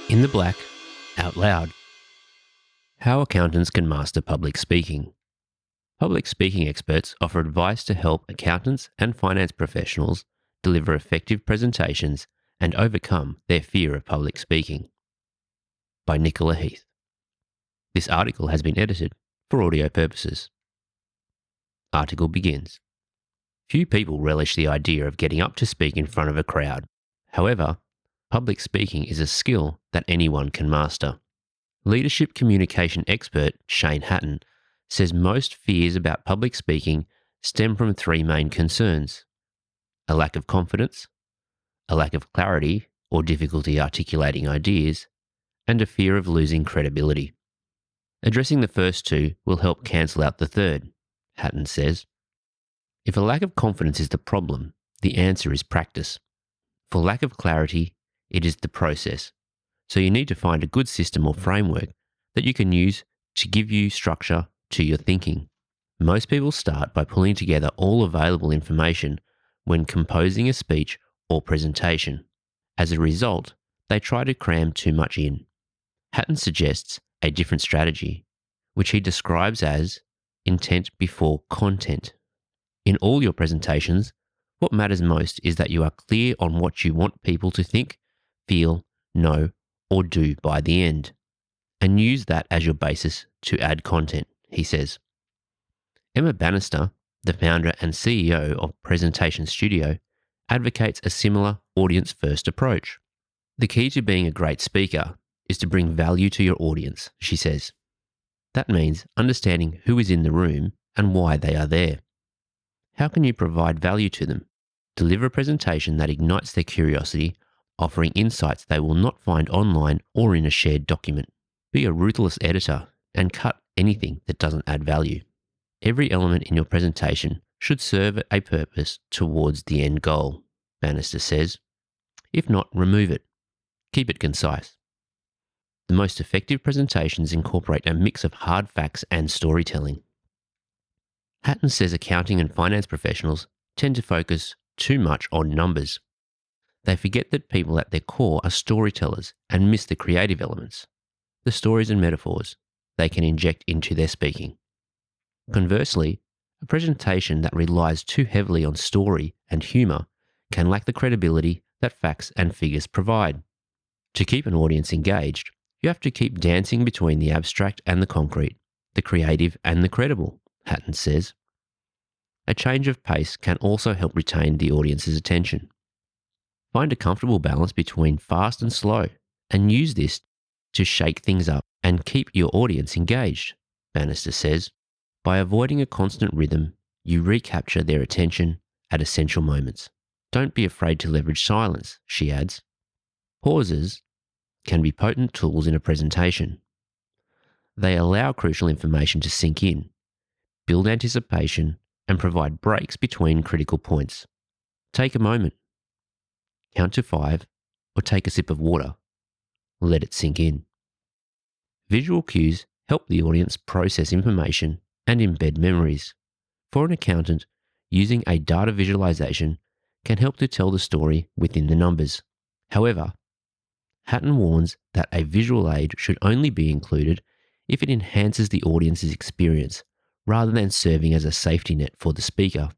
In the Black Out Loud. How accountants can master public speaking. Public speaking experts offer advice to help accountants and finance professionals deliver effective presentations and overcome their fear of public speaking. By Nicola Heath. This article has been edited for audio purposes. Article begins. Few people relish the idea of getting up to speak in front of a crowd. However, public speaking is a skill that anyone can master. Leadership communication expert Shane Hatton says most fears about public speaking stem from three main concerns: a lack of confidence, a lack of clarity or difficulty articulating ideas, and a fear of losing credibility. Addressing the first two will help cancel out the third, Hatton says. If a lack of confidence is the problem, the answer is practice. For lack of clarity, it is the process. So you need to find a good system or framework that you can use to give you structure to your thinking. Most people start by pulling together all available information when composing a speech or presentation. As a result, they try to cram too much in. Hatton suggests a different strategy, which he describes as intent before content. In all your presentations, what matters most is that you are clear on what you want people to think, feel, know, or do by the end, and use that as your basis to add content, he says. Emma Bannister, the founder and CEO of Presentation Studio, advocates a similar audience-first approach. The key to being a great speaker is to bring value to your audience, she says. That means understanding who is in the room and why they are there. How can you provide value to them? Deliver a presentation that ignites their curiosity, offering insights they will not find online or in a shared document. Be a ruthless editor and cut anything that doesn't add value. Every element in your presentation should serve a purpose towards the end goal, Bannister says. If not, remove it. Keep it concise. The most effective presentations incorporate a mix of hard facts and storytelling. Hatton says accounting and finance professionals tend to focus too much on numbers. They forget that people at their core are storytellers and miss the creative elements, the stories and metaphors they can inject into their speaking. Conversely, a presentation that relies too heavily on story and humour can lack the credibility that facts and figures provide. To keep an audience engaged, you have to keep dancing between the abstract and the concrete, the creative and the credible, Hatton says. A change of pace can also help retain the audience's attention. Find a comfortable balance between fast and slow, and use this to shake things up and keep your audience engaged, Bannister says. By avoiding a constant rhythm, you recapture their attention at essential moments. Don't be afraid to leverage silence, she adds. Pauses can be potent tools in a presentation. They allow crucial information to sink in, build anticipation, and provide breaks between critical points. Take a moment. Count to 5 or take a sip of water. Let it sink in. Visual cues help the audience process information and embed memories. For an accountant, using a data visualization can help to tell the story within the numbers. However, Hatton warns that a visual aid should only be included if it enhances the audience's experience rather than serving as a safety net for the speaker.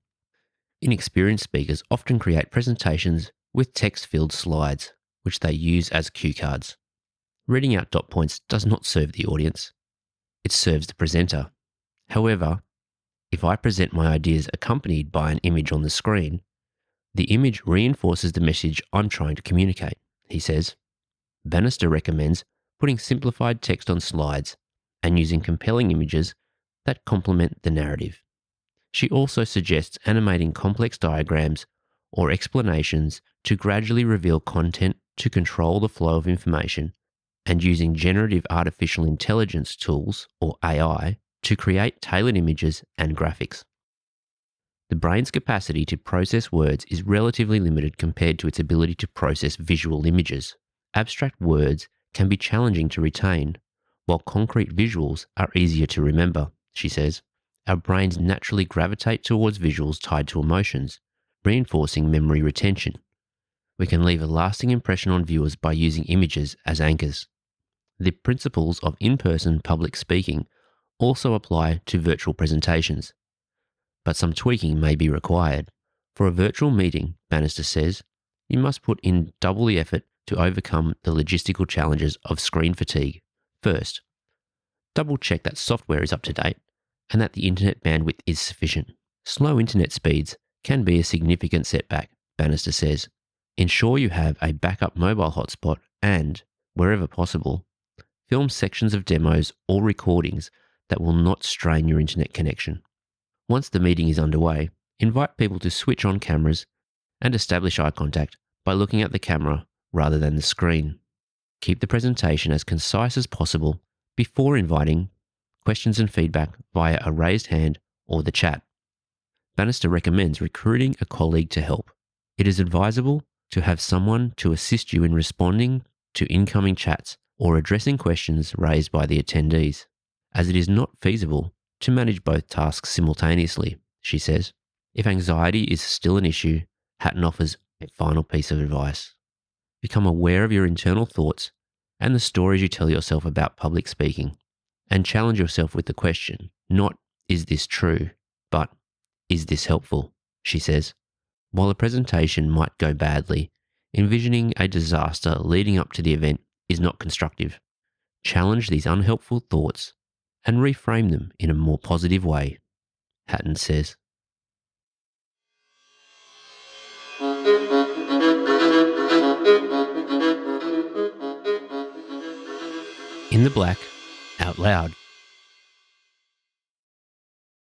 Inexperienced speakers often create presentations with text-filled slides, which they use as cue cards. Reading out dot points does not serve the audience. It serves the presenter. However, if I present my ideas accompanied by an image on the screen, the image reinforces the message I'm trying to communicate, he says. Bannister recommends putting simplified text on slides and using compelling images that complement the narrative. She also suggests animating complex diagrams or explanations to gradually reveal content to control the flow of information, and using generative artificial intelligence tools, or AI, to create tailored images and graphics. The brain's capacity to process words is relatively limited compared to its ability to process visual images. Abstract words can be challenging to retain, while concrete visuals are easier to remember, she says. Our brains naturally gravitate towards visuals tied to emotions, reinforcing memory retention. We can leave a lasting impression on viewers by using images as anchors. The principles of in-person public speaking also apply to virtual presentations, but some tweaking may be required. For a virtual meeting, Bannister says, you must put in double the effort to overcome the logistical challenges of screen fatigue. First, double check that software is up to date and that the internet bandwidth is sufficient. Slow internet speeds can be a significant setback, Bannister says. Ensure you have a backup mobile hotspot and, wherever possible, film sections of demos or recordings that will not strain your internet connection. Once the meeting is underway, invite people to switch on cameras and establish eye contact by looking at the camera rather than the screen. Keep the presentation as concise as possible before inviting questions and feedback via a raised hand or the chat. Bannister recommends recruiting a colleague to help. It is advisable to have someone to assist you in responding to incoming chats or addressing questions raised by the attendees, as it is not feasible to manage both tasks simultaneously, she says. If anxiety is still an issue, Hatton offers a final piece of advice. Become aware of your internal thoughts and the stories you tell yourself about public speaking, and challenge yourself with the question, not is this true, but is this helpful, she says. While a presentation might go badly, envisioning a disaster leading up to the event is not constructive. Challenge these unhelpful thoughts and reframe them in a more positive way, Hatton says. In the Black, Out Loud.